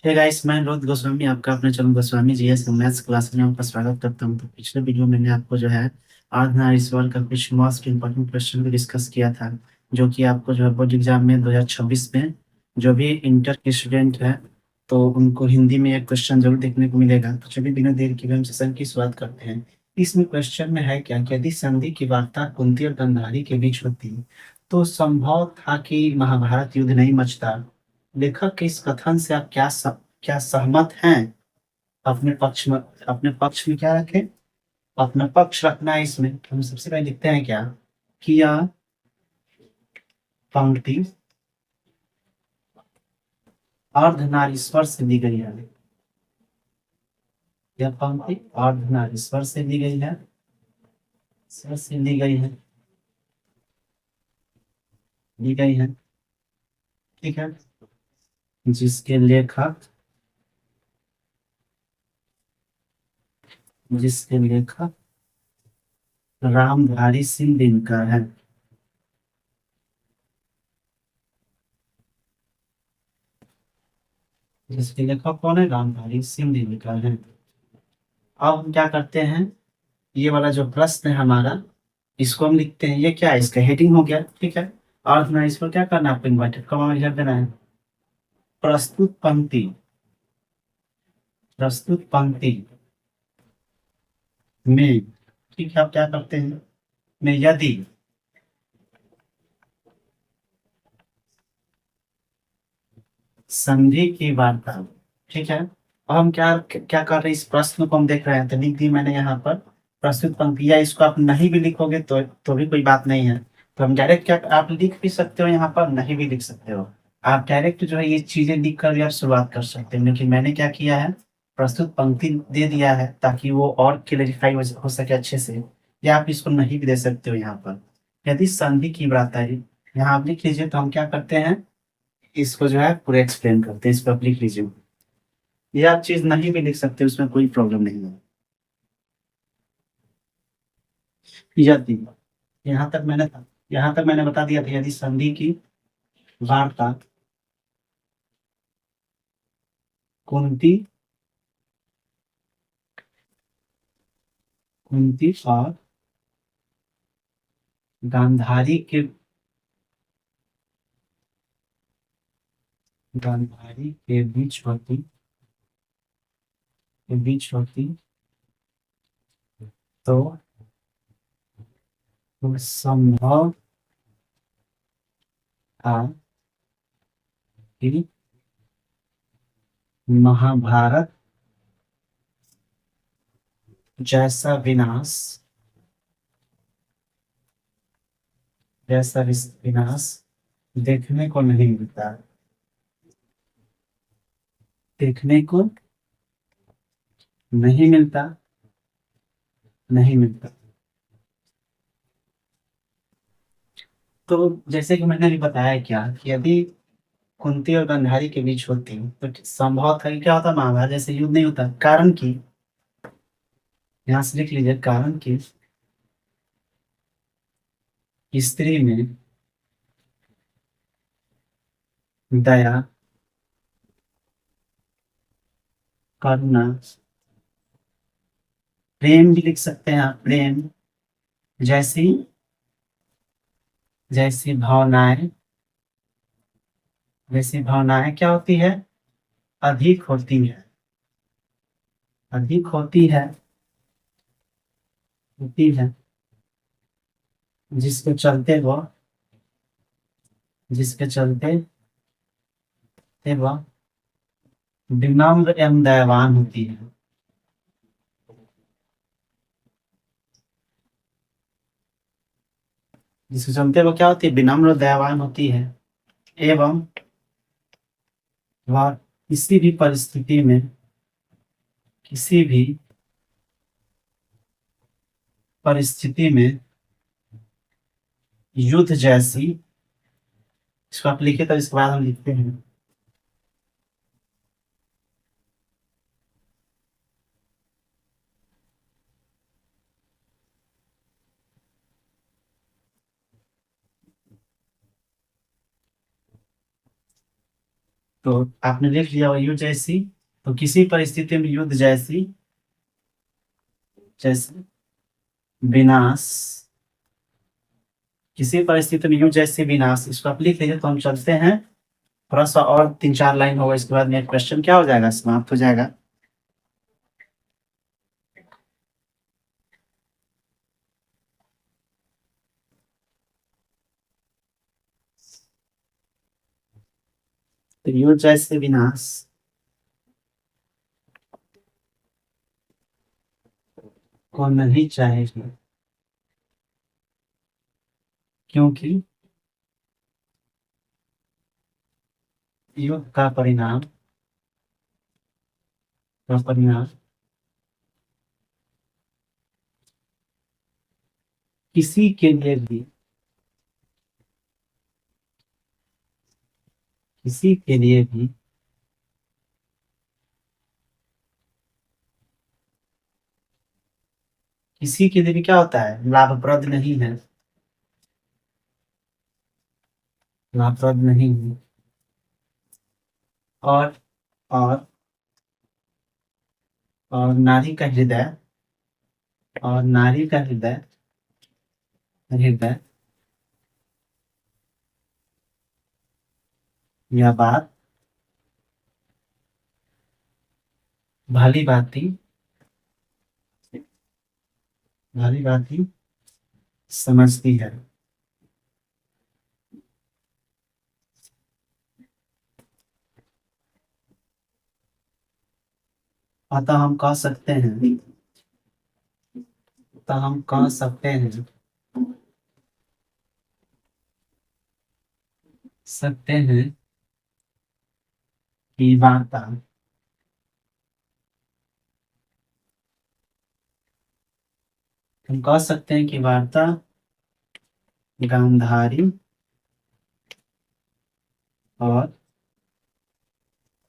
Hey guys, मैं रोहित गोस्वामी आपका अपने channel Goswami GS maths class में आपका स्वागत करता हूं। तो पिछले वीडियो में मैंने आपको जो है अर्धनारीश्वर का कुछ मोस्ट इंपॉर्टेंट क्वेश्चन भी डिस्कस किया था, जो कि आपको जो है बोर्ड एग्जाम में 2026 में जो भी इंटर के स्टूडेंट है तो उनको हिंदी में एक क्वेश्चन जरूर देखने को मिलेगा। तो चलिए बिना देर किए हम सेशन की शुरुआत करते हैं। इसमें क्वेश्चन में है क्या कि यदि संधि की वार्ता कुंती और गांधारी के बीच होती तो संभव था कि महाभारत युद्ध नहीं मचता। लेखक के इस कथन से आप क्या सहमत हैं? अपने पक्ष में क्या रखें? अपना पक्ष रखना है। इसमें हम सबसे पहले लिखते हैं क्या कि यह पंक्ति अर्धनारीश्वर से दी गई है। यह पंक्ति अर्धनारीश्वर से दी गई है। स्वर से दी गई है, दी गई है। ठीक है। जिसके लेखक जिसके लेखक रामधारी सिंह दिनकर है। जिसके लेखक कौन है? रामधारी सिंह दिनकर है। अब हम क्या करते हैं, ये वाला जो प्रश्न है हमारा, इसको हम लिखते हैं। ये क्या है? इसका हेडिंग हो गया। ठीक है। अर्थ में इस पर क्या करना है? आपको इन्वर्टेड कॉमा में लिख देना है। प्रस्तुत पंक्ति, प्रस्तुत पंक्ति में, ठीक है, आप क्या करते हैं, में यदि संधि की वार्ता, ठीक है। अब हम क्या क्या कर रहे हैं, इस प्रश्न को हम देख रहे हैं तो लिख दी मैंने यहाँ पर प्रस्तुत पंक्ति। या इसको आप नहीं भी लिखोगे तो भी कोई बात नहीं है। तो हम डायरेक्ट क्या, आप लिख भी सकते हो यहाँ पर, नहीं भी लिख सकते हो। आप डायरेक्ट जो है ये चीजें लिख कर भी आप शुरुआत कर सकते हो, लेकिन मैंने क्या किया है, प्रस्तुत पंक्ति दे दिया है ताकि वो और क्लेरिफाई हो सके अच्छे से। या आप इसको नहीं भी दे सकते हो यहाँ पर। यदि संधि की वार्ता है, यहाँ आप लिख लीजिए। तो हम क्या करते हैं, इसको जो है पूरा एक्सप्लेन करते हैं। इस पर आप लिख लीजिए। ये आप चीज नहीं भी लिख सकते, उसमें कोई प्रॉब्लम नहीं है। यदि, यहाँ तक मैंने यहाँ तक मैंने बता दिया था। यदि संधि की वार्ता कुंती कुंती और गांधारी के बीच होती तो संभव था कि महाभारत जैसा विनाश विनाश देखने को नहीं मिलता, देखने को नहीं मिलता, नहीं मिलता। तो जैसे कि मैंने अभी बताया क्या कि यदि कुंती और गांधारी के बीच होती तो संभव था कि क्या होता, महाभारत जैसे युद्ध नहीं होता। कारण की, यहां से लिख लीजिए, कारण की स्त्री में दया, करुणा, प्रेम भी लिख सकते हैं आप, प्रेम जैसी जैसी भावनाएं जैसी भावनाएं क्या होती है, अधिक होती है, अधिक होती है। जिसके चलते वह जिसके चलते वह विनम्र एवं दयावान होती है। जिसके चलते वो क्या होती है, विनम्र और दयावान होती है। एवं वह किसी भी परिस्थिति में, किसी भी परिस्थिति में युद्ध जैसी, इसको आप लिखे तो इसके बाद हम लिखते हैं। तो आपने लिख लिया वो युद्ध जैसी, तो किसी परिस्थिति में युद्ध जैसी, जैसे विनाश, किसी परिस्थिति में युद्ध जैसी विनाश, इसको आप लिख लीजिए। तो हम चलते हैं, थोड़ा सा और 3-4 लाइन होगा, इसके बाद मेरा क्वेश्चन क्या हो जाएगा, समाप्त हो जाएगा। तो युद्ध जैसे विनाश को नहीं चाहेगी, क्योंकि युद्ध का परिणाम किसी के लिए भी, किसी के लिए भी किसी के लिए भी क्या होता है, लाभप्रद नहीं है, लाभप्रद नहीं है। और और और नारी का हृदय, और नारी का हृदय हृदय यह बात भली भांति भली भांति समझती है। अतः हम कह सकते हैं, अतः हम कह सकते हैं, कि वार्ता हम कह सकते हैं कि वार्ता गांधारी और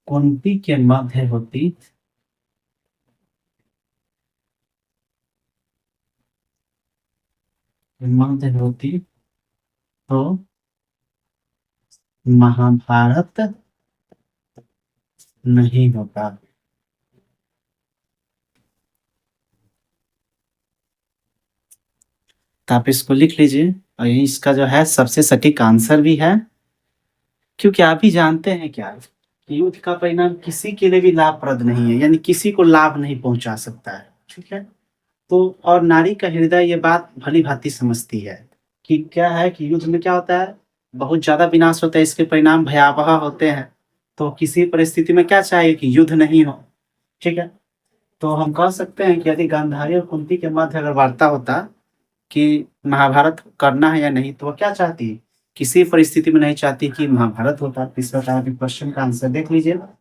कुंती के मध्य होती, तो महाभारत नहीं होता। तो आप इसको लिख लीजिए, और ये इसका जो है सबसे सटीक आंसर भी है, क्योंकि आप ही जानते हैं क्या, कि युद्ध का परिणाम किसी के लिए भी लाभप्रद नहीं है, यानी किसी को लाभ नहीं पहुंचा सकता है, ठीक है। तो और नारी का हृदय ये बात भली भांति समझती है, कि क्या है कि युद्ध में क्या होता है, बहुत ज्यादा विनाश होता है, इसके परिणाम भयावह होते हैं। तो किसी परिस्थिति में क्या चाहिए कि युद्ध नहीं हो, ठीक है। तो हम कह सकते हैं कि यदि गांधारी और कुंती के मध्य अगर वार्ता होता कि महाभारत करना है या नहीं, तो वो क्या चाहती, किसी परिस्थिति में नहीं चाहती कि महाभारत होता। इस प्रकार के क्वेश्चन का आंसर देख लीजिए।